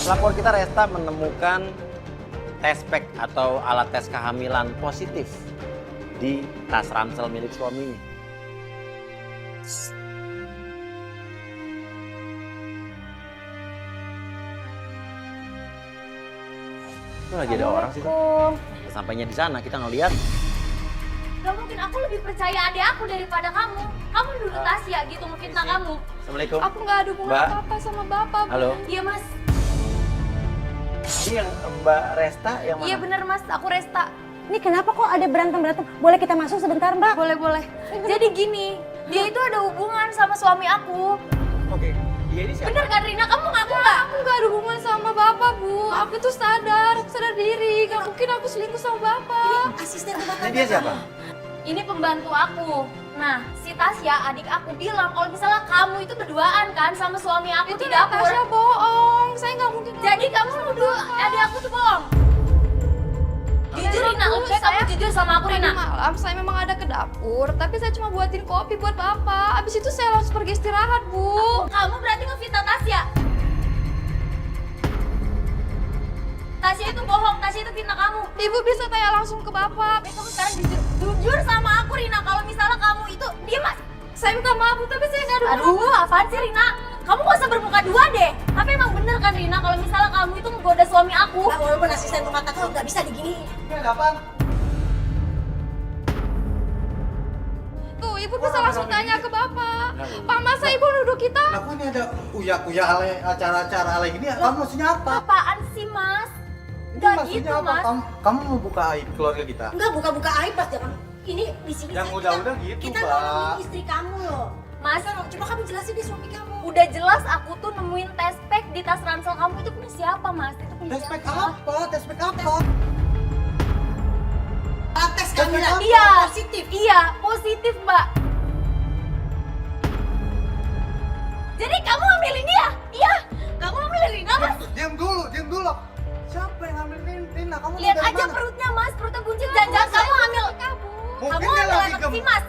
Pelapor kita Resta menemukan tes pack atau alat tes kehamilan positif di tas ransel milik suaminya. Itu lagi ada orang sih. Sampainya di sana kita ngeliat. Gak mungkin, aku lebih percaya adik aku daripada kamu. Kamu dulu Tasya gitu ngefitnah kamu. Assalamualaikum. Aku nggak ada hubungan Mbak. apa-apa sama bapak. Bu. Halo. Iya mas, Ini yang Mbak Resta yang mana? iya bener mas, aku Resta. Ini kenapa kok ada berantem-berantem? Boleh kita masuk sebentar, Mbak? Boleh. Jadi gini, dia itu ada hubungan sama suami aku. Oke. Dia ini siapa? Bener kan Rina, kamu ngaku nggak? Aku nggak ada hubungan sama bapak, Bu. Aku tuh sadar diri. Gak mungkin aku selingkuh sama bapak. Asisten rumah Ini dia siapa? Ini pembantu aku. Nah, si Tasya adik aku bilang kalau misalnya kamu itu berduaan kan sama suami aku Itu di dapur. Natasha bohong. Saya nggak mungkin. Jadi kamu nuduh adik aku tuh bohong. Jujur Rina, lebih baik kamu jujur sama aku Tadi Rina. malam saya memang ada ke dapur, tapi saya cuma buatin kopi buat bapak. Abis itu saya langsung pergi istirahat, Bu. Kamu berarti ngefitnah Tasya. Tasya itu bohong, Tasya itu fitnah kamu. Ibu bisa tanya langsung ke bapak. Baik, kamu sekarang jujur sama aku Rina, kalau misalnya kamu itu dia mas. Saya minta maaf, Bu, tapi saya nggak ada hubungan. Aduh, apaan sih Rina? Kamu gak usah bermuka dua deh. Tapi emang bener kan Rina, kalau misalnya kamu itu menggoda suami aku. Mbak, walaupun asisten rumah tangga nggak bisa diginiin. Ini ada apaan? Tuh, Ibu bisa langsung tanya ke bapak. Kenapa? Pak, masa Ibu nuduh kita? Aku ini ada uya-uya acara-acara ale gini, kamu maksudnya apa? Apaan sih mas? Ini Gak maksudnya gitu apa? mas. Kamu mau buka aib keluarga kita? Enggak, buka-buka aib Mas, jangan. Ini di sini Yang kita- udah-udah gitu, Kita Mbak. ngomongin istri kamu loh. Mas, Coba kamu jelasin di suami kamu. udah jelas aku tuh nemuin tes pack di tas ransel kamu itu punya siapa mas? Itu punya Tes pack siapa? apa? Tes pack apa? Tes kehamilan Iya, positif. Iya, positif mbak. Jadi kamu ngambilin dia? Iya, kamu ngambilin Rina mas? Diam dulu. Siapa yang ngambil Rina? Kamu Lihat dari aja mana? perutnya mas, perutnya buncit. Jangan kamu hamil. Mungkin Kamu dia hamil lagi anak si mas.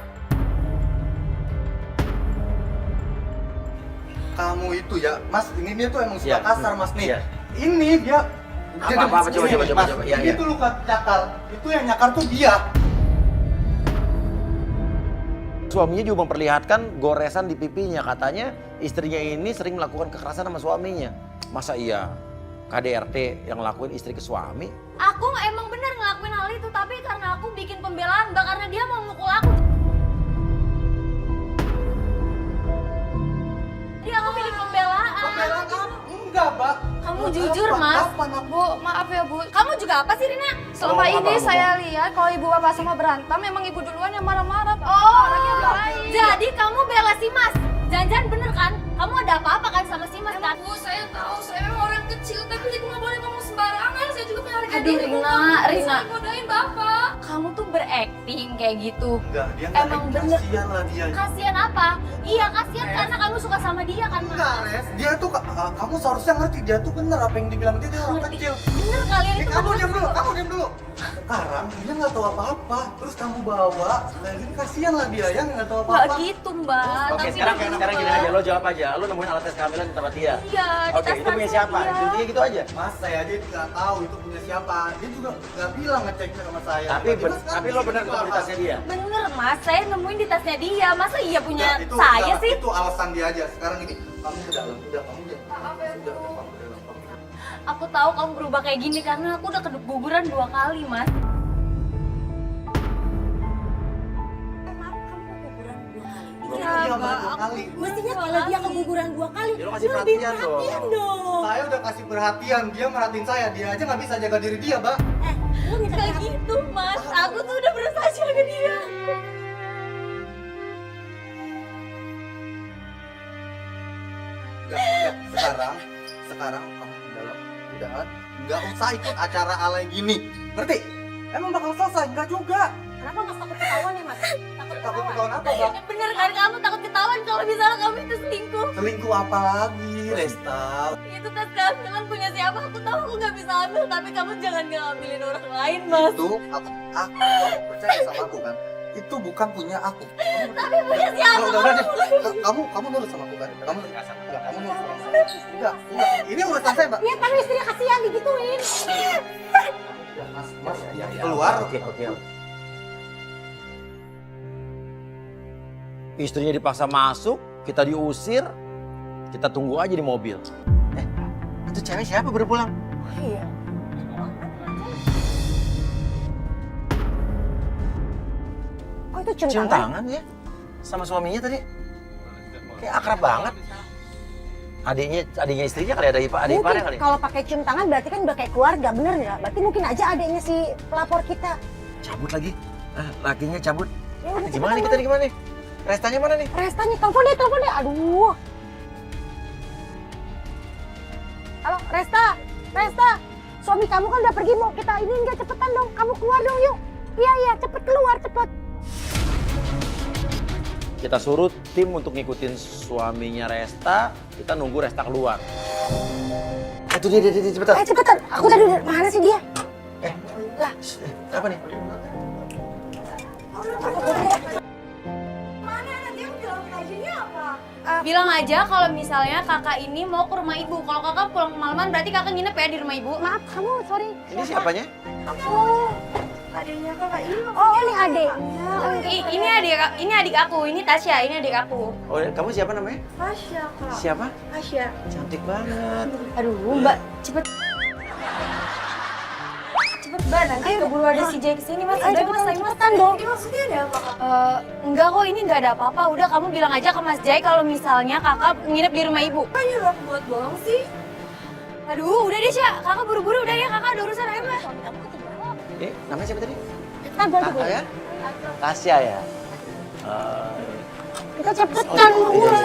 Kamu itu ya, Mas, ini dia tuh emang suka Iya. kasar, Mas nih. Iya. Ini dia. Apa, coba, Ini, coba. Mas, Iya, ini iya. tuh luka cakar. Itu yang nyakar tuh dia. Suaminya juga memperlihatkan goresan di pipinya. Katanya istrinya ini sering melakukan kekerasan sama suaminya. Masa iya KDRT yang lakuin istri ke suami? Aku emang bener ngelakuin hal itu, tapi karena aku bikin pembelaan mbak, karena dia mau mukul aku. Dia aku bikin pembelaan. Pembelaan apa? Enggak, Mbak. Kamu Buat jujur, apa? Mas. Kapan aku? Bu, maaf ya, Bu. Kamu juga apa sih Rina? Selama Oh, ini apa? saya lihat kalau ibu bapak sama berantem, memang ibu duluan yang marah-marah. Pak. Oh, Orangnya baik. jadi kamu bela si Mas? Jangan-jangan bener kan? Kamu ada apa-apa kan sama si Mas kan? Bu, saya tahu saya memang orang kecil, tapi ibu nggak boleh ngomong sembarangan. Saya juga punya harga Aduh, diri. Bu. Rina, Nggak Rina. bisa godain bapak. Kamu tuh berakting kayak gitu. Enggak, dia enggak Emang bener. kasihan lah dia. Kasian apa? Iya kasian karena kamu suka sama dia kan Mas? Enggak, Res. Dia tuh kamu seharusnya ngerti dia tuh bener apa yang dibilang dia orang Ngerti. kecil. Bener kalian Ini itu kamu berdua diam dulu, tuh. kamu diam dulu. Sekarang dia nggak tahu apa-apa, terus kamu bawa, kayak gini kasihan lah dia ya nggak tahu Nggak apa-apa. gitu mbak. Oke, Tapi sekarang kenapa? gini aja. Lo jawab aja. Lo nemuin alat tes kehamilan di tempat dia. Iya, di Oke, tas itu punya ransel siapa? dia. Intinya gitu aja. Mas saya aja itu nggak tahu itu punya siapa. Dia juga nggak bilang ngecek sama saya. Tiba-tiba sekarang Tapi lo benar dia ketemu di tasnya dia. Bener mas, saya nemuin di tasnya dia. Masa iya punya Nggak, itu saya udah, sih? Itu alasan dia aja. Sekarang ini kamu ke dalam, udah kamu udah. Maaf ya, Udah, Bu. kamu ke dalam. Kamu. Aku tahu kamu berubah kayak gini karena aku udah keguguran 2 kali mas. Maaf, kamu keguguran 2 kali. Iya, Iya, Mbak, 2 kali. mestinya kalau dia keguguran 2 kali, Ya, lo kasih lebih perhatian dong. perhatian dong. Saya udah kasih perhatian, dia merhatiin saya. Dia aja nggak bisa jaga diri dia, Mbak. Lu minta Kayak perhatian. gitu mas, aku tuh udah berusaha jaga dia. Enggak. Sekarang kamu ke dalam. Udah, nggak usah ikut acara alay gini. Ngerti? Emang bakal selesai, enggak juga. Kenapa Mas takut ketahuan ya Mas? Takut Takut ketahuan. ketahuan apa, Mbak? Bener kan kamu takut ketahuan kalau misalnya kamu itu selingkuh. Selingkuh apa lagi, Resta? Itu tes kehamilan punya siapa? Aku tahu aku nggak bisa ambil, tapi kamu jangan ngambilin orang lain mas. Itu aku kamu percaya sama aku kan? itu bukan punya aku. Tapi punya siapa? Udah deh. Kamu nurut sama aku kan? Kamu nurut sama aku. Enggak. Ini urusan saya, Mbak. Iya, tapi istrinya kasihan digituin. Mas, keluar. Oke. Istrinya dipaksa masuk, kita diusir, kita tunggu aja di mobil. Itu cewek siapa baru pulang? Iya. Oh, itu cium Cium tangan? tangan ya? Sama suaminya tadi. Kayak akrab banget. Adiknya istrinya kali ada adik ipar kali. Kalau pakai cium tangan berarti kan udah kayak keluarga, bener nggak? Berarti mungkin aja adiknya si pelapor kita. Cabut lagi. Lakinya cabut. Ya udah, Gimana nih cepetan, kita nih gimana nih? Restanya mana nih? Restanya, telepon deh. Aduh. Halo, Resta. Suami kamu kan udah pergi, mau kita ini enggak, cepetan dong. Kamu keluar dong, yuk. Iya, cepet keluar, cepet. Kita suruh tim untuk ngikutin suaminya Resta. Kita nunggu Resta keluar. Itu dia cepetan. Cepetan. Aku tadi udah, mana sih dia? Lah, apa nih? Bilang aja kalau misalnya kakak ini mau ke rumah ibu. Kalau kakak pulang kemalaman berarti kakak nginep ya di rumah ibu. Maaf, kamu, sorry. Ini siapanya? Oh, Adiknya kakak ini. oh ini adik. Ini adik aku, ini Tasya, ini adik aku. Oh, kamu siapa namanya? Tasya, Kak. Siapa? Tasya. Cantik banget. Aduh, Mbak, cepet Mbak, nanti keburu ada si Jay kesini Mas. Udah Mas, ayo Mas. Cepetan dong. Ini maksudnya ada apa, Kak? Enggak kok, ini enggak ada apa-apa. Udah kamu bilang aja ke Mas Jay kalau misalnya kakak nginep di rumah ibu. Kan nyuruh aku buat bohong sih. Aduh, udah deh Sya, kakak buru-buru udah ya, kakak ada urusan aja Mbak. Namanya siapa tadi? Tabel tuh. Kakak ya? Tasya ya? Kita cepetan. Iya.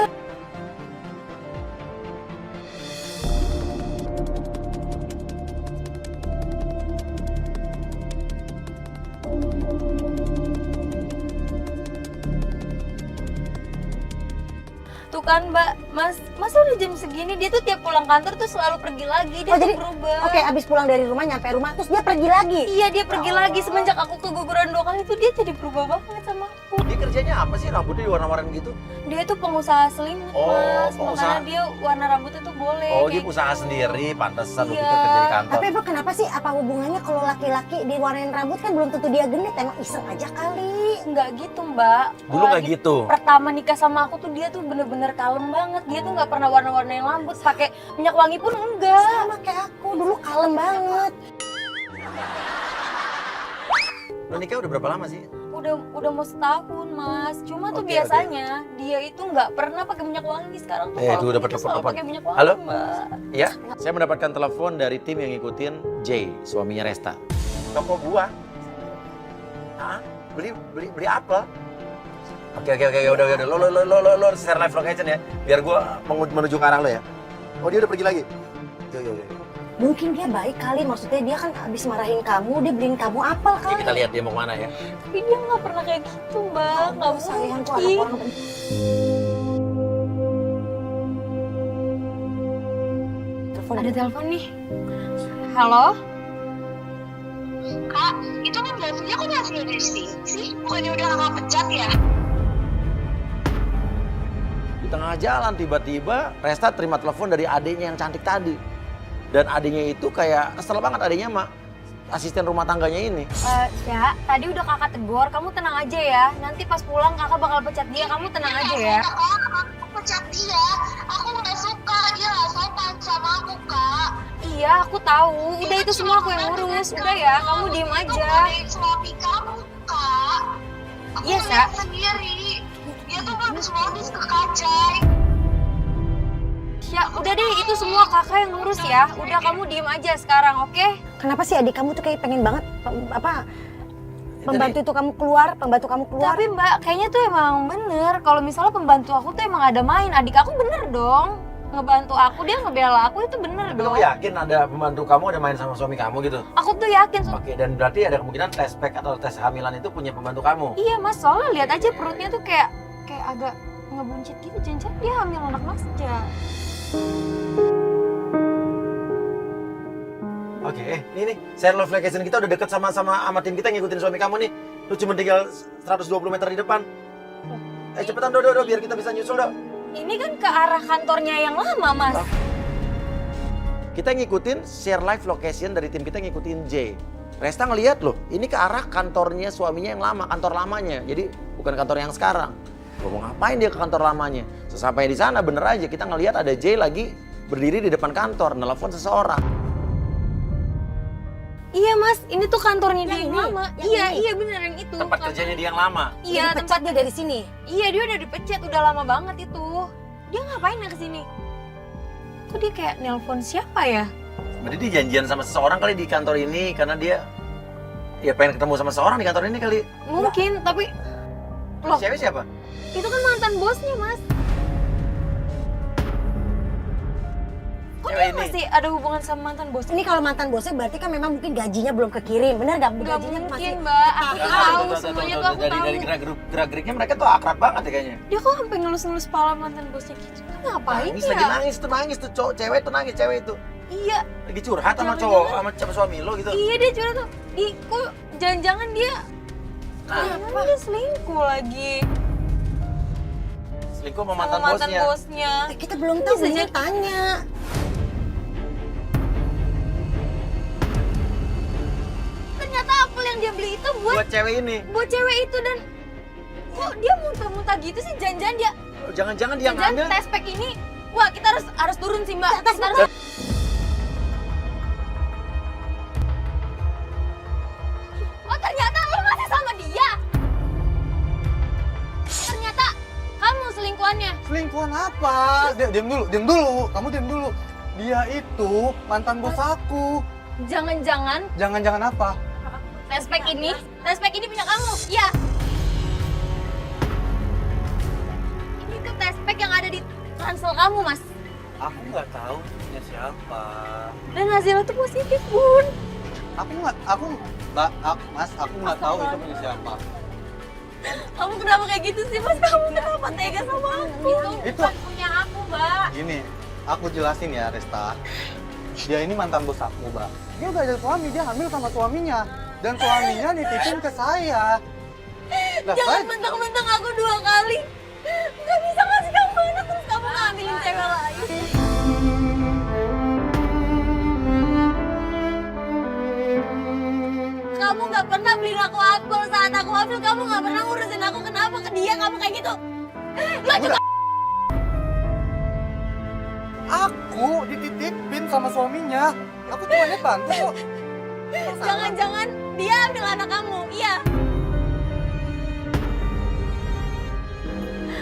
Tuh kan Mbak, Mas udah jam segini, dia tuh tiap pulang kantor tuh selalu pergi lagi, dia Oh, tuh jadi, berubah. oke, abis pulang dari rumah, nyampe rumah, terus dia pergi lagi. Iya, dia pergi lagi semenjak aku keguguran 2 kali tuh dia jadi berubah banget sama aku. Dia kerjanya apa sih? Rambutnya diwarna-warnain gitu? Dia tuh pengusaha selimut, Oh, Mas. pengusaha. Makanya dia warna rambutnya tuh boleh. Oh, dia kayak usaha gitu. sendiri, pantesan lu Iya. pikir kerja di kantor. Tapi emang kenapa sih? Apa hubungannya kalau laki-laki diwarnain rambut kan belum tentu dia genit, emang iseng aja kali. Enggak gitu, Mbak. Dulu nggak Lagi gitu. Pertama nikah sama aku tuh dia tuh bener-bener kalem banget. Dia tuh nggak pernah warna-warnain rambut, pakai minyak wangi pun enggak. Sama kayak aku, dulu kalem banget. Lu nikah udah berapa lama sih? Udah mau setahun, Mas. Cuma tuh Oke, biasanya dia itu nggak pernah pakai minyak wangi. Sekarang tuh Itu kalau dapat nikah telepon selalu apa? pakai minyak wangi, Halo? Mbak. Iya, saya mendapatkan telepon dari tim yang ngikutin Jay, suaminya Resta. Toko buah. Hah? Beli apa? Oke, udah. Lo share live location ya, biar gua menuju ke arah lo ya. Oh, dia udah pergi lagi? Yo. Mungkin dia baik kali, maksudnya dia kan abis marahin kamu, dia beliin kamu apel Oke, kali. kita lihat dia mau kemana ya. Tapi dia nggak pernah kayak gitu, Mbak. Nggak Sayangku, mungkin. anak orang. Telepon Ada telepon nih. Halo? Kak, itu kan gajinya kok masih ada di sini sih? Bukannya udah kakak pecat ya? Di tengah jalan tiba-tiba Resta terima telepon dari adiknya yang cantik tadi. Dan adiknya itu kayak kesel banget, adiknya mah asisten rumah tangganya ini. Ya, tadi udah kakak tegur, kamu tenang aja ya. Nanti pas pulang kakak bakal pecat dia, kamu tenang aja ya. Aku pecat dia. Aku nggak suka dia nggak sopan sama aku, Kak. Iya, aku tahu. Udah itu semua aku yang urus. Udah ya, kamu diem aja. Itu suami kamu, Kak. Aku Iya, lihat Kak. sendiri. Dia tuh modus ke Kajai. Ya, udah deh, itu semua kakak yang ngurus ya. Udah kamu diem aja sekarang, oke? Kenapa sih adik kamu tuh kayak pengen banget pembantu itu kamu keluar, pembantu kamu keluar? Tapi Mbak, kayaknya tuh emang bener. Kalau misalnya pembantu aku tuh emang ada main. Adik aku bener dong. Ngebantu aku, dia ngebela aku itu bener Tapi dong. kamu yakin ada pembantu kamu ada main sama suami kamu gitu? Aku tuh yakin. Oke, dan berarti ada kemungkinan tes pack atau tes hamilan itu punya pembantu kamu? Iya Mas, soalnya lihat aja perutnya tuh kayak agak ngebuncit gitu. Jangan-jangan dia hamil anak Mas aja. Oke, ini share love location kita udah deket sama tim kita ngikutin suami kamu nih. Lu cuma tinggal 120 meter di depan. Cepetan do biar kita bisa nyusul do. Ini kan ke arah kantornya yang lama, Mas. Kita ngikutin share live location dari tim kita ngikutin J. Resta ngeliat loh, ini ke arah kantornya suaminya yang lama, kantor lamanya. Jadi bukan kantor yang sekarang. Gua mau ngapain dia ke kantor lamanya? Sesampai di sana bener aja kita ngeliat ada J lagi berdiri di depan kantor, nelpon seseorang. Iya, Mas. Ini tuh kantornya dia yang ini, lama. yang Iya, ini. iya bener yang itu. Tempat kerjanya dia yang lama. Iya, Dipecat tempat dia dari sini. Iya, dia udah dipecat, udah lama banget itu. Dia ngapain ya kesini? Kok dia kayak nelpon siapa ya? Berarti dia janjian sama seseorang kali di kantor ini karena dia ya pengen ketemu sama seseorang di kantor ini kali. Mungkin, tapi loh, Cewek siapa? itu kan mantan bosnya, Mas. Kok Cewek dia ini. masih ada hubungan sama mantan bosnya? Ini kalau mantan bosnya berarti kan memang mungkin gajinya belum kekirim. Bener gak? Gak Gajinya mungkin, masih... Mbak. Aku Karena tahu, tuh, semuanya tuh, tuh aku dari tahu. gerak-geriknya mereka tuh akrab banget ya kayaknya. Dia kok sampai ngelus-ngelus kepala mantan bosnya gitu? Ngapain Nangis ya? lagi nangis tuh cowok cewek tuh nangis cewek itu. Iya, Lagi curhat sama Jangan-jangan- cowok sama suami lo gitu. iya dia curhat tuh. Kok jangan-jangan dia Nah, jangan dia selingkuh lagi selingkuh sama sama mantan mantan bosnya. bosnya. Kita belum tahu, Bisa belum jadi- tanya. Ternyata apel yang dia beli itu Buat cewek ini. buat cewek itu, dan kok dia muntah-muntah gitu sih? Jangan-jangan dia Jangan-jangan dia ngambil. jangan tes pack ini. Wah, kita harus turun sih, Mbak. Kita harus Oh, ternyata lo masih sama dia. Ternyata kamu selingkuhannya. Selingkuhan apa? Diam dulu. Kamu diam dulu. Dia itu mantan bos aku. Jangan-jangan Jangan-jangan apa? tes pack ini punya kamu. Iya. Ini tuh tes pack yang ada di ransel kamu, Mas. Aku nggak tahu punya siapa. Dan hasilnya tuh positif, Bun. Mas, aku nggak tahu itu punya siapa. Kamu kenapa kayak gitu sih, Mas? Kamu kenapa tega sama aku? Itu- bukan punya aku, Mbak. Gini, aku jelasin ya, Resta. Dia ini mantan bos aku, Mbak. Dia udah ada suami, dia hamil sama suaminya. Dan suaminya nitipin ke saya. Lah, Jangan saya- mentang-mentang aku 2 kali. Gak bisa ngasih kamu anak, terus kamu ngambilin cewek lain. Kamu gak pernah beliin aku apel saat aku hamil. Kamu gak pernah ngurusin aku. Kenapa ke dia kamu kayak gitu? Lo juga Aku dititipin sama suaminya. Aku cuma lihat bantu kok. jangan-jangan dia ambil anak kamu. Iya.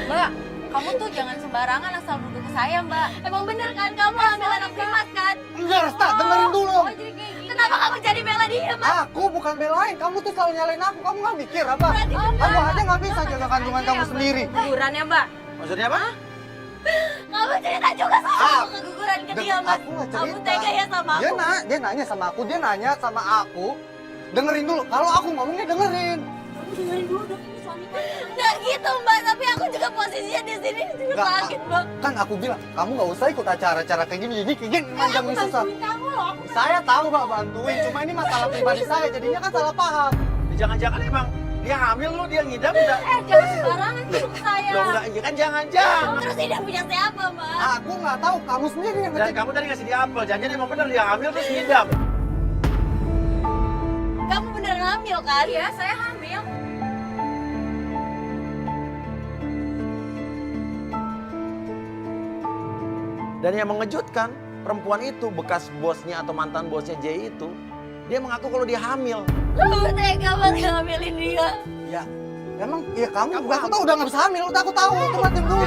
Mbak, kamu tuh jangan sembarangan asal nuduh ke saya, Mbak. Emang bener kan kamu ambil anak primat kan? Enggak, Resta, dengerin dulu. Oh, jadi kayak gini. Kenapa kamu jadi bela dia, Mbak? Aku bukan belain, kamu tuh selalu nyalain aku. Kamu nggak mikir apa? Berarti Kamu aja nggak bisa jaga kandungan kamu sendiri. Keguguran ya, Mbak? Maksudnya apa? Kamu cerita juga sama Ah, aku keguguran ke dia, Mas. Aku nggak Kamu cerita. tega ya sama aku? Dia nanya sama aku, dia nanya sama aku. Dengerin dulu. Kalau aku ngomongnya dengerin. Nggak gitu, Mbak. Tapi aku juga posisinya di sini juga Nggak, sakit, Mbak. Kan aku bilang, kamu nggak usah ikut acara-acara kayak gini. Kayak gini manjang Aku susah. bantuin kamu loh. Saya tahu Mbak bantuin, cuma ini masalah pribadi saya. Jadinya kan salah paham. Jangan-jangan emang dia hamil lu, dia ngidam udah. Jangan sembarangan sama saya. Loh enggak, iya kan jangan-jangan. Terus tidak punya siapa, Mbak? Aku nggak tahu, kamu sendiri yang Dan ngecek. kamu tadi ngasih dia apel, jangan-jangan emang bener dia hamil terus ngidam. Kamu beneran hamil kan? Iya, saya hamil. Dan yang mengejutkan, perempuan itu, bekas bosnya atau mantan bosnya J itu, dia mengaku kalau dia hamil. Kamu tega banget ngambilin dia. Ya, emang ya kamu aku tahu udah nggak bisa hamil, udah aku tahu. Cuma tim dulu.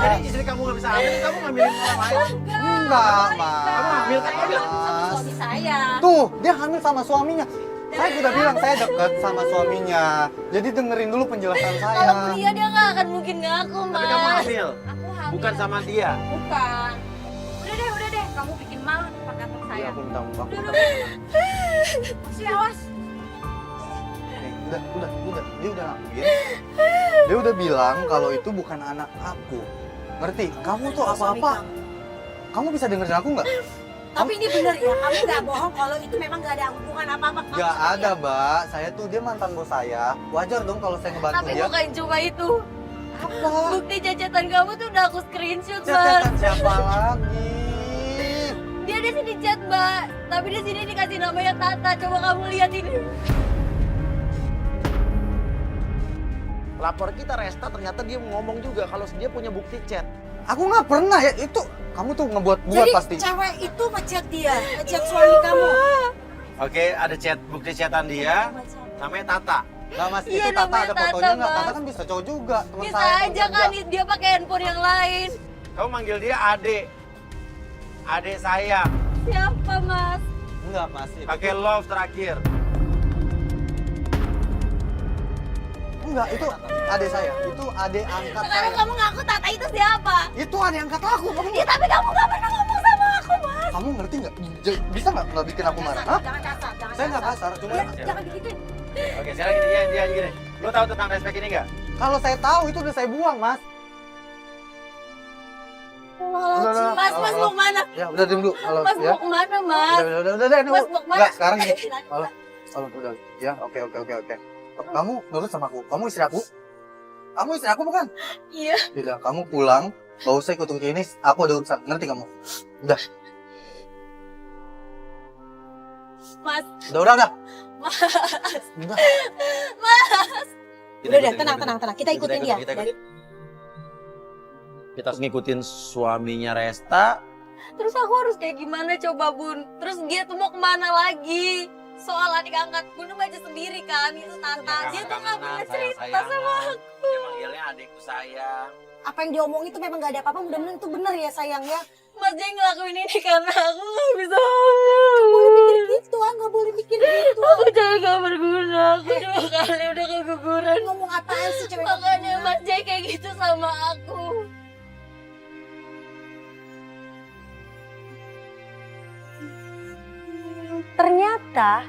Jadi istri kamu nggak bisa hamil, kamu ngambilin orang lain. Enggak, Mas. Kamu hamil kan? Saya hamil sama suami saya. Tuh, dia hamil sama suaminya. Saya udah bilang saya deket sama suaminya. Jadi dengerin dulu penjelasan saya. Kalau dia nggak akan mungkin ngaku, Mas. Tapi kamu hamil, Aku hamil. bukan sama dia. Bukan. Udah deh. Kamu bikin malu di depan kantor saya. Iya, aku minta maaf. Masih awas. Nih, udah. Dia udah ngakuin. Dia udah bilang kalau itu bukan anak aku. Ngerti? Kamu tuh apa-apa. Kamu bisa dengerin aku nggak? Tapi ini bener ya, kamu nggak bohong kalau itu memang nggak ada hubungan apa-apa. Kamu Gak sama ada, dia. Mbak. Saya tuh dia mantan bos saya. Wajar dong kalau saya ngebantu Tapi dia. bukan cuma itu. Apa? Bukti cecetan kamu tuh udah aku screenshot, Mas. Catatan siapa lagi? Dia di sini chat, Mbak. Tapi di sini dikasih namanya Tata. Coba kamu lihat ini. Lapor kita Resta ternyata dia ngomong juga kalau dia punya bukti chat. Aku nggak pernah ya. Itu kamu tuh ngebuat-buat Jadi pasti. cewek itu ngechat dia, ngechat suami kamu. Oke, ada chat bukti chatan dia namanya Tata. Nggak, Mas, Iya, itu Tata namanya ada Tata, fotonya nggak? Bang. Tata kan bisa cowok juga. Teman Bisa saya aja kan dia pakai handphone yang lain. Kamu manggil dia Ade. Ade saya. Siapa, Mas? Enggak, Mas. Pakai love terakhir. Enggak, itu adik saya. Itu adik angkat Sekarang saya. kamu ngaku Tata itu siapa? Itu adik angkat aku. Kamu, Ya tapi kamu gak pernah ngomong sama aku, Mas. kamu ngerti nggak? Bisa nggak bikin aku marah? Hah? Jangan kasar, jangan Saya nggak kasar, cuma Jangan digituin. Oke, sekarang dia gini. Lo tahu tentang respect ini nggak? kalau saya tahu itu udah saya buang, Mas. Udah, Mas mau kemana? Ya, udah diem dulu. Halo, Mas ya. mau kemana, Mas? Udah, ini Mas mau kemana? Enggak, sekarang gini. Halo, udah. Ya, oke. Kamu nurut sama aku. Kamu istri aku? Kamu istri aku bukan? Iya. Tidak, kamu pulang. Gak usah ikut ke ini. Aku ada urusan. Ngerti kamu? Udah. Mas. Udah. Mas. Udah. Mas. Udah, tenang. Kita ikutin dia. Kita harus ngikutin suaminya Resta. Terus aku harus kayak gimana coba, Bun? Terus dia tuh mau kemana lagi? Soal adik angkat Bun baca sendiri kan, itu Tata. Dia tuh gak pernah cerita sama aku. Dia manggilnya adikku sayang. Apa yang diomongin itu memang nggak ada apa-apa. Mudah-mudahan itu bener ya sayang ya. Mas dia ngelakuin ini karena aku gak bisa. Boleh pikir gitu, nggak boleh pikir gitu. Aku jadi gak berguna. Aku 2 kali udah keguguran. Ngomong apaan sih cewek? Makanya Mas Jay kayak gitu sama aku. Ternyata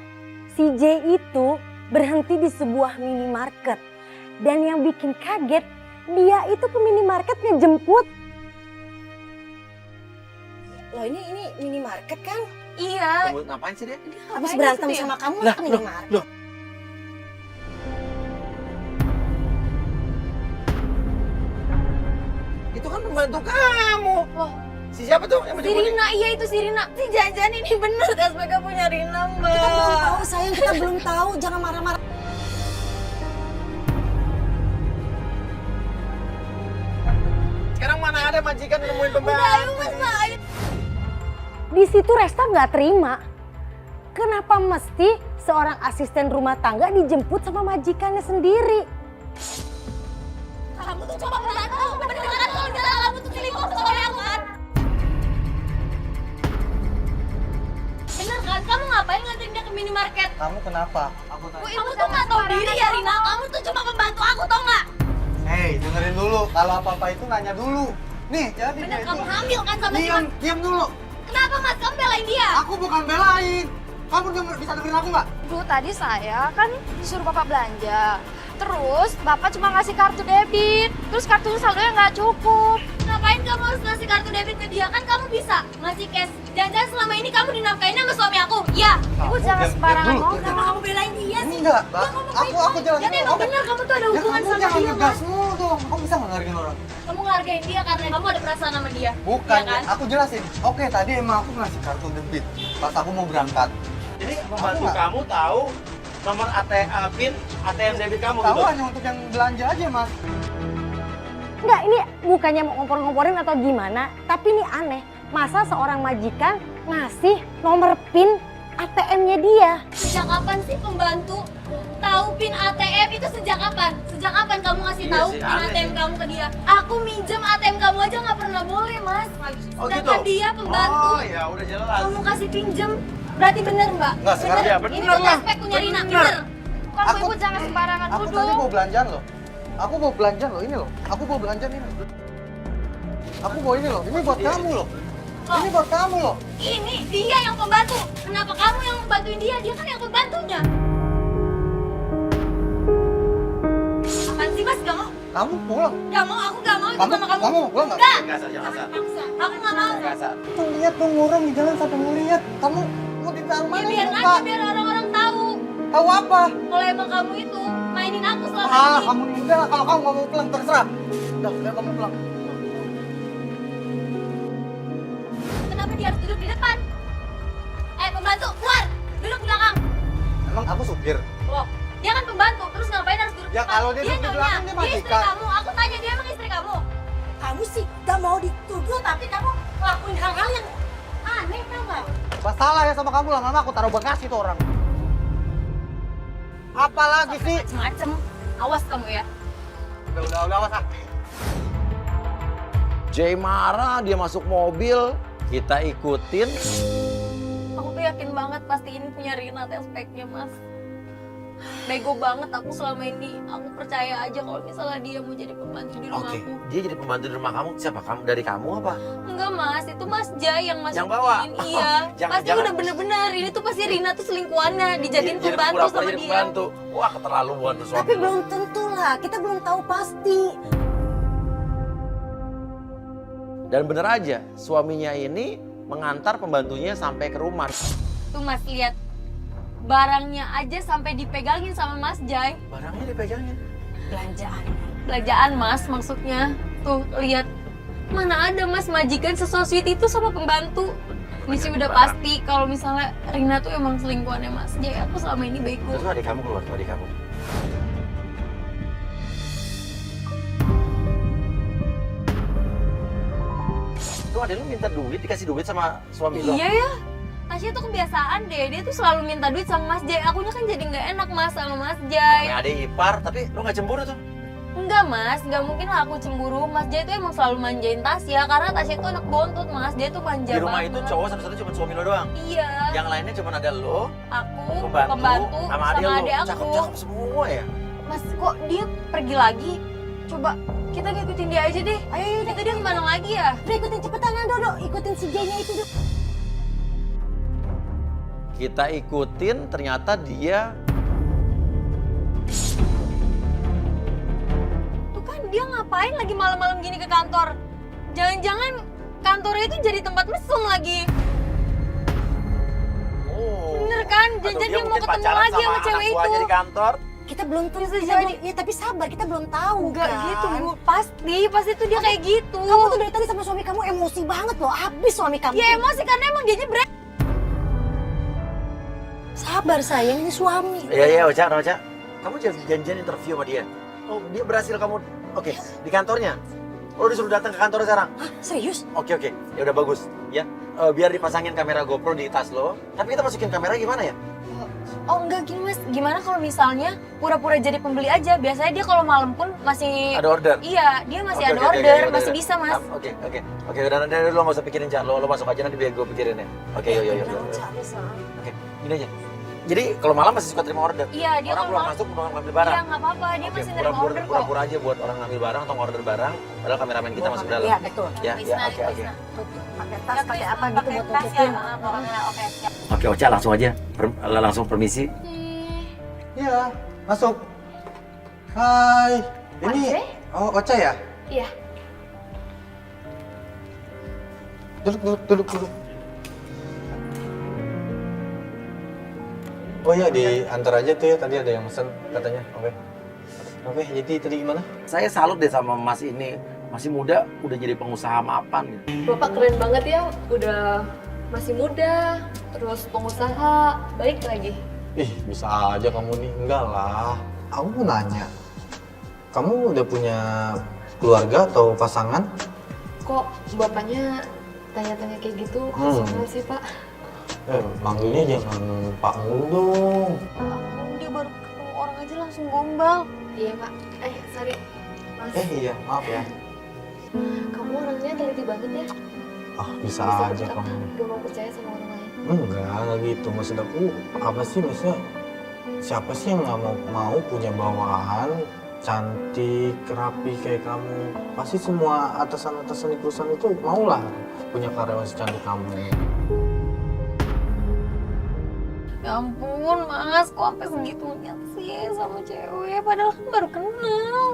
si J itu berhenti di sebuah minimarket. Dan yang bikin kaget, dia itu ke minimarket ngejemput. Loh ini minimarket kan? Iya. Kamu ngapain sih dia? Habis Ngapain berantem di situ ya? sama kamu Lah, ke minimarket. Itu kan pembantu kamu. Loh. Si siapa tuh yang Si menjemput? Rina, iya itu si Rina. Si Janjan ini bener SPK punya Rina, Mbak. Kita belum tahu sayang, kita belum tahu. Jangan marah-marah. Sekarang mana ada majikan nemuin Udah, pembantu? ayo Mas, ayo. Di situ Resta nggak terima. Kenapa mesti seorang asisten rumah tangga dijemput sama majikannya sendiri? Kamu tuh coba berantem. Bener kan kalau misalnya kamu tuh selingkuh sama aku kan? Bener kan? Kamu ngapain nganterin dia ke minimarket? Kamu kenapa? Aku Kamu tuh nggak tahu diri ya Rina. Kamu tuh cuma membantu aku tau nggak? Hei, dengerin dulu. Kalau apa-apa itu nanya dulu. Nih, jadi Bener dia kamu itu. hamil kan sama si Mas? Diam dulu. Kenapa Mas kamu belain dia? Aku bukan belain. Kamu bisa dengerin aku nggak? Duh, tadi saya kan disuruh Bapak belanja. Terus Bapak cuma ngasih kartu debit. Terus kartu saldonya nggak cukup. Ngapain kamu harus ngasih kartu debit ke dia? Kan kamu bisa ngasih cash. Jangan-jangan selama ini kamu dinafkain sama suami aku? Ya. Ibu Kamu jangan diam sembarangan dulu. ngomong. Kenapa kamu belain dia sih? Enggak, Mbak. Aku jelasin. Ya emang bener kamu tuh ada Ya, hubungan kamu sama jangan dia, ngegas Mas. mulu dong. Kamu bisa nggak ngehargain orang? Kamu ngehargain dia karena kamu ada perasaan sama dia. Bukan, Ya kan? aku jelasin. Oke, tadi emang aku ngasih kartu debit pas aku mau berangkat. Jadi pembantu nggak? kamu tahu nomor PIN ATM debit kamu Tahu gitu? hanya untuk yang belanja aja, Mas. Enggak, ini bukannya mau ngompor-ngomporin atau gimana, tapi ini aneh. Masa seorang majikan ngasih nomor PIN ATM-nya dia? Sejak kapan sih pembantu tahu PIN ATM itu sejak kapan? Sejak kapan kamu ngasih Iya tahu sih, PIN aneh ATM sih. kamu ke dia? Aku minjem ATM kamu aja nggak pernah boleh, Mas. Oh Sedangkan gitu? dia pembantu. Oh ya udah jelas. Kamu kasih pinjem. Berarti bener, Mbak? Nggak, sekarang ya, Ini bener tuh lah. aspek punya Rina, Bener. bener. Kamu Aku- Ibu jangan sembarangan Aku nuduh. tadi mau belanjaan loh. Aku mau belanjaan loh, ini loh. Aku mau belanjaan ini. Aku mau ini loh. Ini buat kamu loh. Ini buat kamu loh. Ini dia yang pembantu. Kenapa kamu yang membantuin dia? Dia kan yang pembantunya. Apaan sih, Mas? Gak mau. Kamu pulang. Gak mau, aku gak mau itu sama kamu. Kamu pulang nggak? Enggak. Enggak, Sar, jangan, Sar. Aku nggak mau. Enggak, Sar. Tuh lihat tuh orang di jalan sampai ngeliat. Kamu mau ditaruh Ya mana? biar Lupa. aja, biar orang-orang tahu. Tahu apa? Kalau emang kamu itu mainin aku selama Ah, ini. kamu udah lah, kalau kamu nggak mau pulang terserah. Udah kamu pulang. Kenapa dia harus duduk di depan? Pembantu, keluar! Duduk di belakang. Emang aku supir? Loh, dia kan pembantu, terus ngapain harus duduk di Ya, depan? kalau dia duduk di nyonya, belakang, dia dia istri majikan. kamu. Aku tanya, dia emang istri kamu? Kamu sih gak mau dituduh tapi kamu ngelakuin hal-hal yang aneh tau gak? Masalah ya sama kamu lama-lama aku taruh bekas itu orang. Apalagi sih? Macem-macem. Awas kamu ya. Udah, awas ah. Jay marah, dia masuk mobil, kita ikutin. Aku tuh yakin banget pasti ini punya Rina speknya, Mas. Bego banget aku selama ini. Aku percaya aja kalau misalnya dia mau jadi pembantu di rumahku. Oke, dia jadi pembantu di rumah kamu. Siapa? Kamu dari kamu apa? Enggak, Mas. Itu Mas Jai yang masukin. Yang bawa? Iya. Pasti Jangan. udah bener-bener. Ini tuh pasti Rina tuh selingkuhannya. Dijadiin Jadi pembantu pura-pura sama jadi dia. pembantu. Wah, keterlaluan tuh suami. Tapi belum tentu lah, kita belum tahu pasti. Dan bener aja, suaminya ini mengantar pembantunya sampai ke rumah. Tuh Mas lihat. Barangnya aja sampai dipegangin sama Mas Jai. Barangnya dipegangin. Belanjaan. Belanjaan Mas maksudnya. Tuh lihat. Mana ada Mas majikan se-sweet itu sama pembantu. Ini sih udah pasti kalau misalnya Rina tuh emang selingkuhannya Mas Jai. Aku selama ini bego. Terus adik kamu keluar, tuh adik kamu. Tuh adik lu minta duit, dikasih duit sama suami lo. Iya ya. Tasya tuh kebiasaan deh. Dia tuh selalu minta duit sama Mas Jai. Akunya kan jadi nggak enak Mas sama Mas Jai. Namanya adik ipar, tapi lu gak cemburu tuh. Enggak Mas, nggak mungkin lah aku cemburu. Mas Jai tuh emang selalu manjain Tasya karena Tasya tuh anak bontot Mas. Dia tuh manja Di rumah banget. itu cowok satu-satu cuma suami lo doang. Iya. Yang lainnya cuma ada lo, Aku, pembantu, sama adik lo. adik aku. Cakep-cakep semua ya. Mas, kok dia pergi lagi? Coba kita ngikutin dia aja deh. Ayo, Itu dia kemana lagi ya? udah ikutin cepetan ya Dodo, ikutin si J-nya itu Dodo. Kita ikutin, ternyata dia Tuh kan dia ngapain lagi malam-malam gini ke kantor? Jangan-jangan kantornya itu jadi tempat mesum lagi. Bener kan? Jangan-jangan dia mau ketemu lagi sama cewek itu. di kantor. Kita belum tahu, Bisa kita jadi. belum, ya tapi sabar, kita belum tahu Enggak kan. gitu, Bu. Pasti tuh dia kayak gitu. Kamu tuh dari tadi sama suami kamu emosi banget loh, habis suami kamu. Ya emosi karena emang dia break. Sabar sayang, ini suami. Iya, Ocha. Kamu janjian interview sama dia. Oh, dia berhasil kamu. Oke, di kantornya. Oh, disuruh datang ke kantor sekarang. Hah, serius? Oke. Ya udah bagus. Ya, biar dipasangin kamera GoPro di tas lo. Tapi kita masukin kamera gimana ya? Oh enggak gini Mas, gimana kalau misalnya pura-pura jadi pembeli aja? Biasanya dia kalau malam pun masih Ada order. Iya, dia masih Oke, ada oke, order, udah. masih bisa Mas. Oke, udah nanti lo nggak usah pikirin Cak. Lo masuk aja nanti biar gue pikirin ya. Oke, yuk. Oke, gini aja. Jadi kalau malam masih suka terima order. Iya, dia Orang kalau keluar malam masuk mau ngambil barang. Iya nggak apa-apa, dia Oke, masih nerima order kok. pura-pura aja buat orang ngambil barang atau order barang. Padahal kameramen kita masuk dalam. Iya, betul. Ya, Bisa, oke. bisa. Pakai tas, pakai apa gitu Pakai buat tas tutupin. ya, pokoknya oke siap. Oke, Ocha langsung aja. Langsung permisi. Iya, masuk. Hai. Ini Oce? oh Ocha ya? Iya. Duduk. Oh iya, diantar aja tuh ya, tadi ada yang pesen katanya. Oke, jadi tadi gimana? Saya salut deh sama Mas ini. Masih muda, udah jadi pengusaha mapan gitu. Bapak keren banget ya, udah masih muda, terus pengusaha, baik lagi. Ih, bisa aja kamu nih. Enggak lah. Aku mau nanya. Kamu udah punya keluarga atau pasangan? Kok bapaknya tanya-tanya kayak gitu? Hmm. Sama sih Pak. Manggilnya jangan Pak mulu dong. Dia baru ketemu orang aja langsung gombal. Iya Pak. Sorry. Mas, Iya, maaf ya. kamu orangnya teliti banget ya. Ah, bisa Bisa aja tetap kamu. gak mau percaya sama orang lain. Enggak gitu. Maksud aku, apa sih maksudnya? Siapa sih yang nggak mau punya bawahan cantik, rapi kayak kamu? Pasti semua atasan-atasan di perusahaan itu maulah punya karyawan secantik kamu. Ya ampun Mas, kok sampai segitunya sih sama cewek? Padahal kan baru kenal.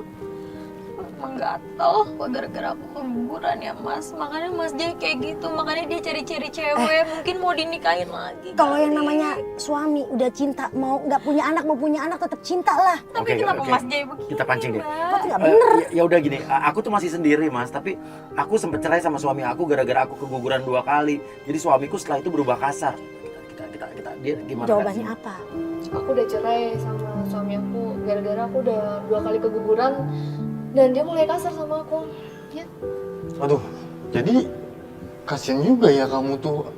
emang gatel kok gara-gara aku keguguran ya Mas. Makanya Mas Jay kayak gitu, makanya dia cari-cari cewek, mungkin mau dinikahin lagi. Kalau yang kali. namanya suami udah cinta, mau nggak punya anak mau punya anak tetap cinta lah. Tapi Oke, kenapa oke. Mas Jay begini? Kita pancing deh. Mbak? Kok nggak bener? Ya udah gini, aku tuh masih sendiri Mas, tapi aku sempet cerai sama suami aku gara-gara aku keguguran 2 kali. Jadi suamiku setelah itu berubah kasar. Kita dia gimana? Jawabannya apa? Aku udah cerai sama suami aku gara-gara aku udah 2 kali keguguran dan dia mulai kasar sama aku. Ya. Aduh, jadi kasian juga ya kamu tuh.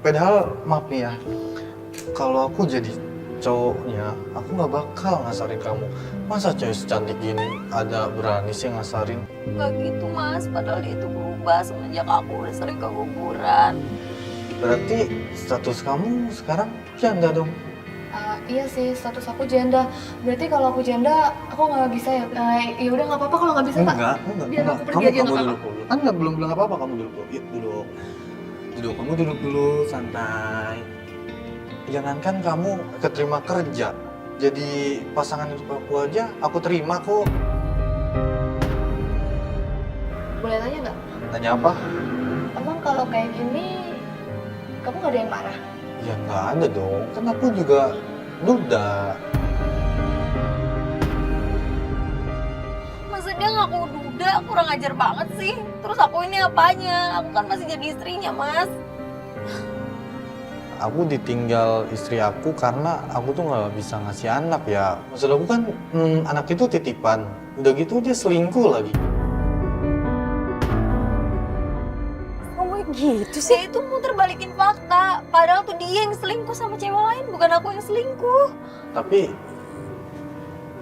Padahal maaf nih ya, kalau aku jadi cowoknya, aku nggak bakal ngasarin kamu. Masa cewek secantik gini ada berani sih ngasarin? Gak gitu Mas, padahal dia itu berubah semenjak aku udah sering keguguran. Berarti status kamu sekarang janda dong? Iya sih, status aku janda. Berarti kalau aku janda, aku nggak bisa ya? Ya udah nggak apa-apa kalau nggak bisa Kak. Enggak. Biar aku pergi Kamu aja, nggak duduk dulu. Kan nggak belum bilang apa-apa, kamu duduk dulu. Yuk duduk. Kamu duduk dulu, santai. Jangankan kamu keterima kerja, jadi pasangan hidup aku aja, aku terima kok. Boleh tanya nggak? Nanya apa? Emang kalau kayak gini, kamu nggak ada yang marah? Ya nggak ada dong, kan aku juga duda. Maksudnya ngaku duda, kurang ajar banget sih. Terus aku ini apanya? Aku kan masih jadi istrinya Mas. Aku ditinggal istri aku karena aku tuh nggak bisa ngasih anak ya. Maksud aku kan anak itu titipan. Udah gitu dia selingkuh lagi. Ngomong gitu Saya sih? itu muter balikin fakta. Padahal tuh dia yang selingkuh sama cewek lain, bukan aku yang selingkuh. Tapi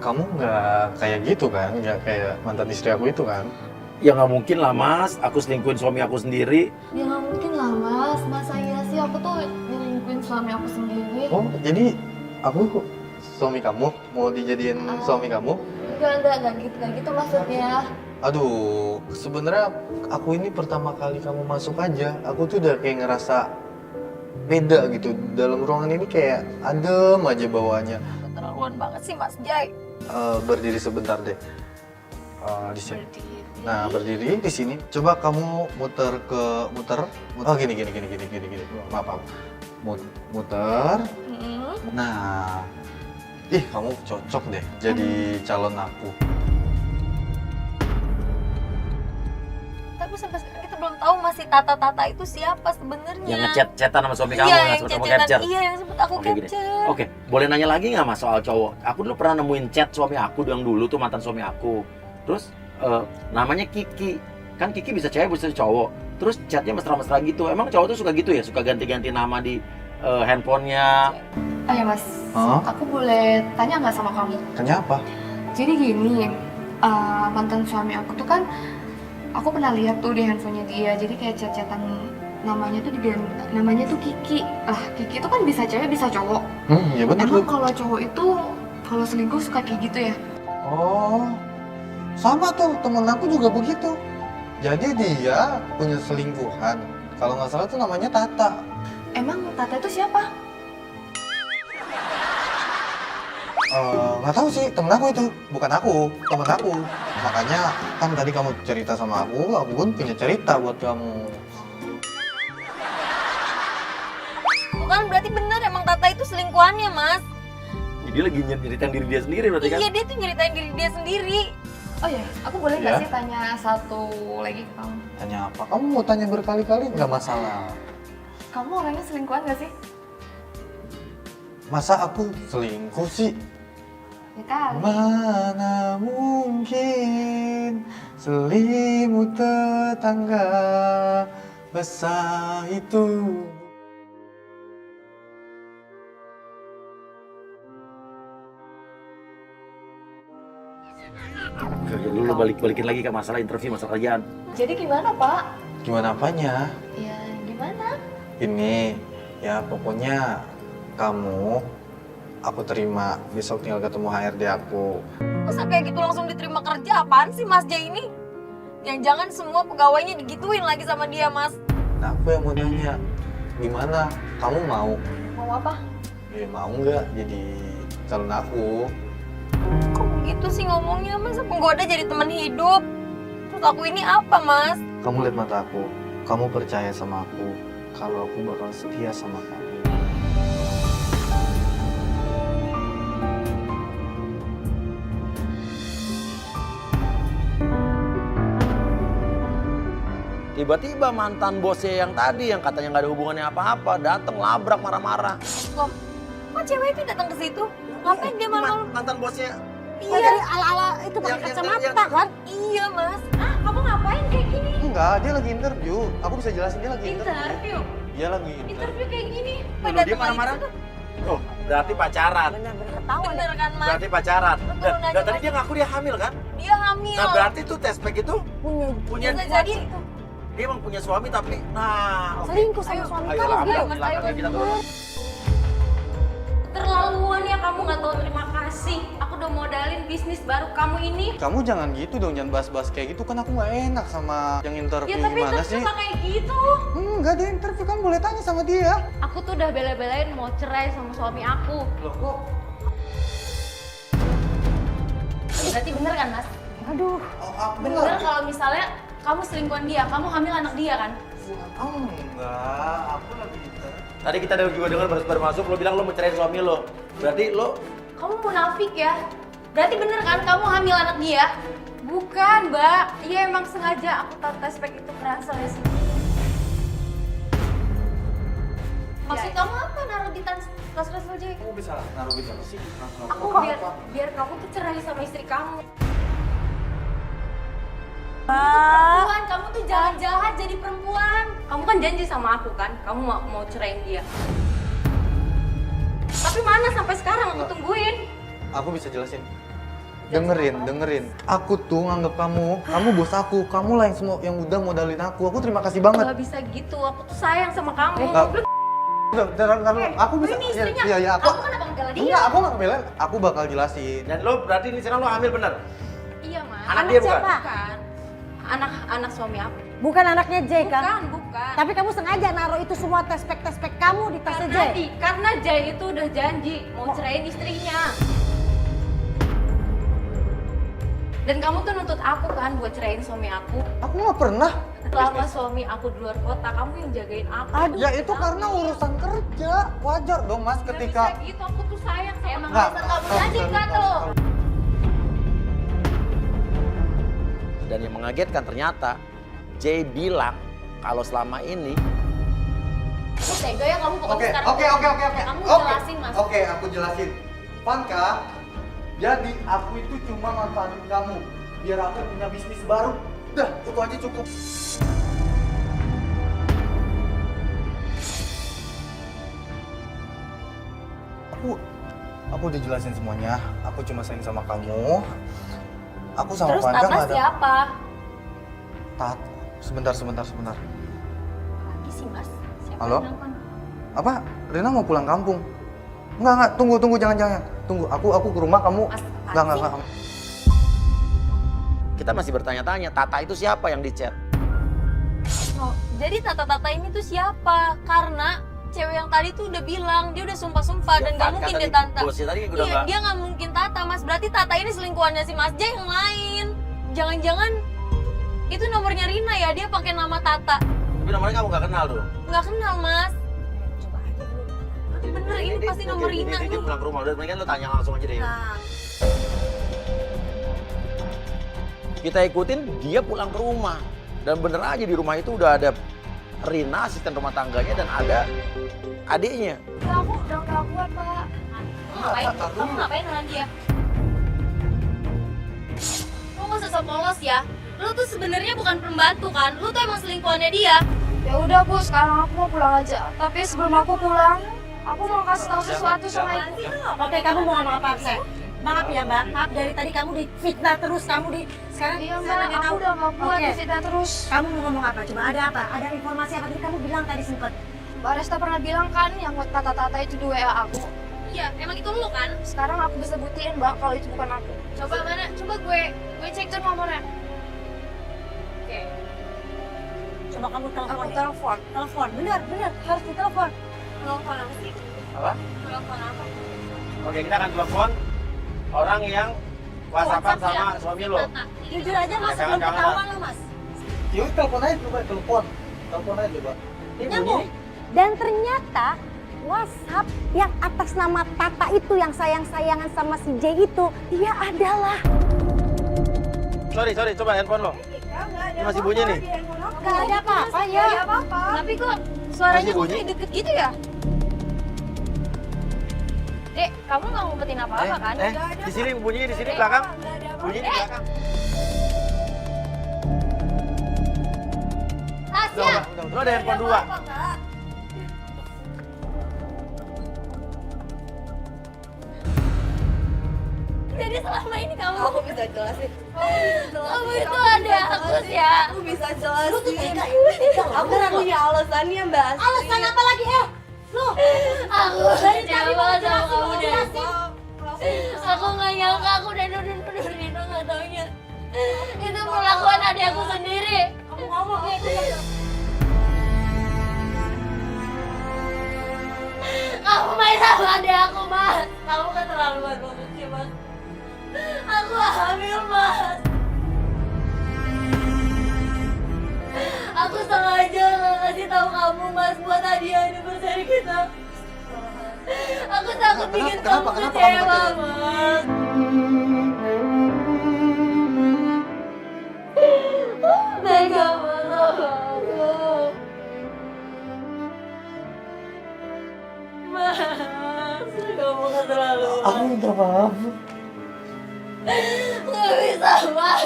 kamu nggak kayak gitu kan? Nggak kayak mantan istri aku itu kan? Ya nggak mungkin lah Mas, aku selingkuhin suami aku sendiri. Ya nggak mungkin lah Mas. Masa iya sih aku tuh nyelingkuhin suami aku sendiri? Oh, jadi aku suami kamu? Mau dijadiin suami kamu? Enggak gitu maksudnya. Aduh, sebenarnya aku ini pertama kali kamu masuk aja, aku tuh udah kayak ngerasa beda gitu. Dalam ruangan ini kayak adem aja bawaannya. Keterlaluan banget sih Mas Jay. Berdiri sebentar deh. Di sini. Nah, berdiri di sini. Coba kamu muter. Oh, gini. Maaf. Muter. Nah. Ih, kamu cocok deh jadi calon aku. Tapi sampai sekarang kita belum tahu masih Tata itu siapa sebenarnya. Yang ngechat-chatan sama suami kamu, Iya, yang yang sempet kamu chat-chatan. capture. Iya, yang sempet aku Oke, gini. capture. Oke, boleh nanya lagi nggak Mas soal cowok? Aku dulu pernah nemuin chat suami aku yang dulu tuh mantan suami aku. Terus namanya Kiki. Kan Kiki bisa cewek bisa cowok. Terus chatnya mesra-mesra gitu. Emang cowok tuh suka gitu ya? Suka ganti-ganti nama di handphonenya. Oh ya Mas, Hah? aku boleh tanya nggak sama kamu? Kenapa? Jadi gini, mantan suami aku tuh kan, aku pernah lihat tuh di handphonenya dia. Jadi kayak chat-chatan namanya tuh Kiki. Kiki itu kan bisa cewek bisa cowok. Ya benar. Emang kalau cowok itu kalau selingkuh suka kayak gitu ya? Oh, sama tuh temen aku juga begitu. Jadi dia punya selingkuhan. Kalau nggak salah tuh namanya Tata. Emang Tata itu siapa? Nggak tahu sih, temen aku itu, bukan aku, temen aku. Makanya kan tadi kamu cerita sama aku pun punya cerita buat kamu. Bukan berarti bener emang Tata itu selingkuhannya Mas. Dia lagi nyeritain diri dia sendiri berarti kan? Iya, dia tuh nyeritain diri dia sendiri. Oh ya, aku boleh nggak Ya. sih tanya satu lagi ke kamu? Tanya apa? Kamu mau tanya berkali-kali nggak masalah. Kamu orangnya selingkuhan nggak sih? Masa aku selingkuh sih? Ya kali. Mana mungkin selimut tetangga basah itu. Lu balikin lagi ke masalah interview, masalah kerjaan. Jadi gimana Pak? Gimana apanya? Ya gimana? Ini ya pokoknya kamu aku terima, besok tinggal ketemu HRD aku. Masa kayak gitu langsung diterima kerja? Apaan sih Mas Jay ini? Jangan-jangan semua pegawainya digituin lagi sama dia Mas. Nah aku yang mau nanya, gimana? Kamu mau? Mau apa? Mau nggak jadi calon aku? Kok begitu gitu sih ngomongnya? Masa penggoda jadi teman hidup? Terus aku ini apa, Mas? Kamu lihat mata aku. Kamu percaya sama aku kalau aku bakal setia sama kamu. Tiba-tiba mantan bosnya yang tadi yang katanya nggak ada hubungannya apa-apa datang labrak marah-marah. Loh, kok cewek itu datang ke situ? Ngapain dia malam-malam? Mantan bosnya. Oh, dari ala-ala itu pakai Yang- kacamata kan? Iya, Mas. Ah, kamu ngapain kayak gini? Enggak, dia lagi interview. Aku bisa jelasin dia lagi Interview? Dia lagi interview. Interview kayak gini? Loh, dia marah-marah? Oh, berarti pacaran. Benar-benar ketahuan. Bener kan, Mas? Berarti pacaran. Betul, Dan nanya, tadi Mas. dia ngaku dia hamil kan? Dia hamil. Nah berarti tuh test pack itu punya Bisa jadi dia emang punya suami tapi oke. Selingkuh sama suami Ayo, kamu ayo, gitu. Mas, silakan, ayo, kita Mas. turun. Terlaluan ya kamu nggak tahu terima kasih. Aku udah modalin bisnis baru kamu ini. Kamu jangan gitu dong, jangan bahas-bahas kayak gitu. Kan aku nggak enak sama yang interview Ya tapi gimana terus sih? nggak kayak gitu. Enggak, dia interview. Kamu boleh tanya sama dia. Aku tuh udah bela-belain mau cerai sama suami aku. Loh kok? Berarti bener kan, Mas? Aduh, Bener kalau misalnya kamu selingkuhan dia, kamu hamil anak dia kan? Enggak, aku lagi interview. Tadi kita juga dengar baru masuk lo bilang lo mau cerai suami lo. Berarti lo Kamu munafik ya? Berarti bener kan kamu hamil anak dia? Bukan, Mbak. Iya emang sengaja aku tahu tes pack itu berasalnya sih. Maksud kamu apa naruh di tas ransel J? Kamu bisa naruh gitu sih? Aku biar kamu tuh cerai sama istri kamu. Perempuan, kamu tuh jahat-jahat jadi perempuan. Kamu kan janji sama aku kan, kamu mau ceraiin dia. Tapi mana sampai sekarang aku tungguin. Aku bisa jelasin. Dengerin. Aku tuh nganggap kamu bos aku. Kamu lah yang semua yang udah modalin aku. Aku terima kasih banget. Gak bisa gitu, aku tuh sayang sama kamu. Aku bisa. Ini istrinya. Iya, Aku kenapa ngebela dia? Enggak, aku nggak ngebelain. Aku bakal jelasin. dan lo berarti ini sekarang lo hamil bener. Iya, Mas. Anak dia bukan? siapa? Bukan. Anak suami aku. Bukan anaknya Jay kan? Bukan. Tapi kamu sengaja naruh itu semua tes pack kamu di tasnya Jay. Karena Jay itu udah janji mau ceraiin istrinya. Dan kamu tuh nuntut aku kan buat ceraiin suami aku. Aku nggak pernah. Selama suami aku di luar kota, kamu yang jagain aku. Aduh. Ya itu karena urusan kerja. Wajar dong mas Gak ketika. bisa gitu, aku tuh sayang sama Emang kamu. alasan kamu tadi kan lo? Dan yang mengagetkan ternyata Jay bilang kalau selama ini Lu tega ya kamu pokoknya sekarang. Oke. Kamu jelasin, Mas. Oke, aku jelasin. Vanka, jadi aku itu cuma manfaatin kamu biar aku punya bisnis baru. Udah, itu aja cukup. Aku udah jelasin semuanya. Aku cuma sayang sama kamu. Aku sama Terus Vanka Tata nggak ada. siapa? Tat, sebentar. Lagi sih, Mas. Siapa Halo? yang nelfon? Apa? Rina mau pulang kampung? Enggak, tunggu, jangan. Tunggu, aku ke rumah kamu. Mas, Enggak. kita masih bertanya-tanya Tata itu siapa yang di chat. Oh, jadi Tata-Tata ini tuh siapa? Karena cewek yang tadi tuh udah bilang, dia udah sumpah-sumpah dan gak mungkin dia Tata. Bosnya tadi udah Iya, dia gak mungkin Tata, Mas. Berarti Tata ini selingkuhannya si Mas J yang lain. Jangan-jangan itu nomornya Rina ya, dia pakai nama Tata. Tapi nomornya kamu gak kenal tuh. Nggak kenal, Mas. Bener, ini pasti nomor Rina Dia nih. pulang ke rumah, udah mendingan lo tanya langsung aja deh. Nah, Kita ikutin dia pulang ke rumah. Dan bener aja di rumah itu udah ada Rina, asisten rumah tangganya, dan ada adiknya. Kamu udah gak kuat, Pak. kamu ngapain dengan dia? Lu nggak usah sok polos ya. Lu tuh sebenarnya bukan pembantu kan? Lu tuh emang selingkuhannya dia. Ya udah, Bu, sekarang aku mau pulang aja. Tapi sebelum aku pulang, aku mau kasih tahu sesuatu sama Ibu. Oke, kamu mau ngomong apa, Aksa? Maaf ya, Mbak. Maaf dari tadi kamu difitnah terus, sekarang Iya, sekarang Mbak, dia aku tahu. udah gak kuat Oke. difitnah terus. Kamu mau ngomong apa? Coba ada apa? Ada informasi apa tadi kamu bilang tadi sempet? Mbak Resta pernah bilang kan yang Tata-Tata itu di WA aku. Iya, emang itu lu kan? Sekarang aku bisa buktiin, Mbak, kalau itu bukan aku. Coba mana? Coba gue cek tuh nomornya. Oke. Coba kamu telepon Aku deh. telepon. Telepon, bener, harus ditelepon. Telepon apa sih? Apa? Telepon apa? Oke, kita akan telepon orang yang WhatsAppan sama suami lo. Jujur aja mas, Jangan belum kangen, ketahuan lo mas. Yuk telepon aja coba, telepon aja coba. Nyambung. Dan ternyata WhatsApp yang atas nama Tata itu yang sayang-sayangan sama si J itu, dia adalah. Sorry, coba handphone lo. Ini masih bunyi nih. Gak ada apa-apa ya. Tapi kok suaranya Masih kok bunyi? kayak deket gitu ya? Dek, kamu nggak ngumpetin apa-apa kan? Di sini bunyinya di sini belakang. Bunyi di belakang. Tasya! Lo ada handphone 2. Jadi selama ini kamu bisa jelasin. Kamu itu ada aku ya. Aku bisa jelasin. Aku punya alasannya, Mbak. Alasan apa lagi Lu? Aku kecewa sama kamu dari. Aku nggak nyangka aku udah nuduh Rino nggak taunya. Itu perlakuan adik aku sendiri. Kamu ngomong ya itu. Kamu main sama adik aku, Mas. Kamu keterlaluan banget sih, Mas. Aku hamil, Mas. Aku sengaja nggak kasih tahu kamu, Mas, buat hadiah anniversary kita. Aku takut bikin kamu kecewa, Mas. Tega banget sama aku. Mas, kamu keterlaluan. Aku minta maaf. Gak bisa, Mas.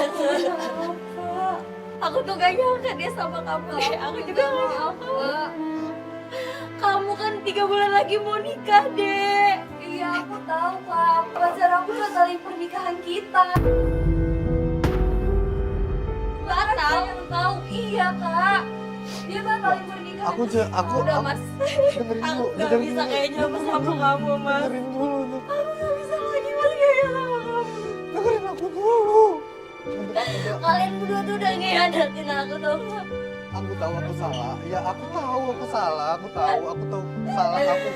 Aku tuh gak nyangka dia sama kamu deh. Aku juga gak nyangka. Kamu kan 3 bulan lagi mau nikah, Dek. Iya, aku tahu, Kak. Pacar aku batalin pernikahan kita. Batal. Yang tahu, iya, Kak. Dia batalin pernikahan. Udah, Mas. Dengerin Aku dulu, gak bisa kayaknya sama kamu, Mas. dengerin dulu. Aku gak bisa lagi, Mas, kayaknya sama kamu. Dengerin aku dulu. Kalian berdua tuh udah ngehianatin aku, tau gak? Aku tahu aku salah. Ya aku tahu aku salah. Aku tahu salah aku.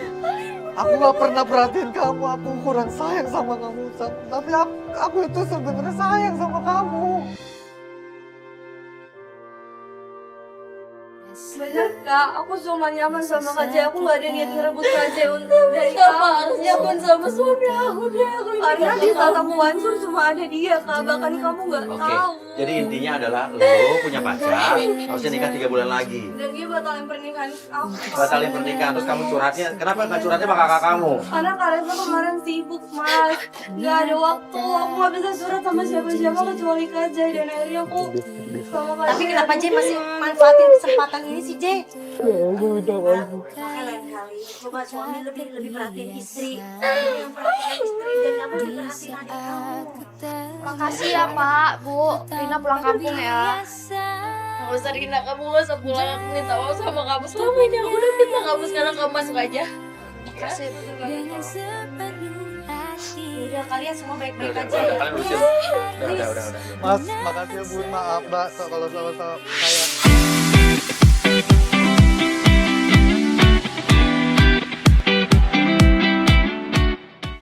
Aku nggak pernah perhatiin kamu. Aku kurang sayang sama kamu. Tapi aku itu sebenarnya sayang sama kamu. Bener, Kak. Aku cuma nyaman sama Kak Jay. Aku gak ada niat ngerebut Kak Jay dari Kenapa kamu. harus nyaman sama suami aku, deh? Aku ini Karena gak di tahu. saat aku hancur cuma ada dia, Kak. Bahkan kamu gak Oke. tahu. Jadi intinya adalah lo punya pacar, harusnya nikah 3 bulan lagi. Dan dia batalin pernikahan aku. Batalin pernikahan, terus kamu curhatnya. Kenapa nggak curhatnya sama kakak kamu? Karena kalian tuh kemarin sibuk, Mas. Gak ada waktu. Aku gak bisa surat sama siapa-siapa kecuali Kak Jay. Dan akhirnya aku sama Kak Tapi Jay. kenapa J masih manfaatin kesempatan ini sih J? Aku minta maaf. Makanya lain kali coba suami lebih perhatiin istri. Yang perhatiin istri dan kamu lebih perhatiin adik kamu. Makasih ya, Pak, Bu. Rina pulang kampung ya. Gak usah Rina, kamu gak usah pulang. Aku minta maaf sama kamu. Selama ini aku udah minta kamu, sekarang kamu masuk aja. Makasih. Udah kalian semua baik-baik aja Udah, ya. kalian urusin. Udah. Mas, makasih ya Bu. Maaf Mbak kalau sama saya.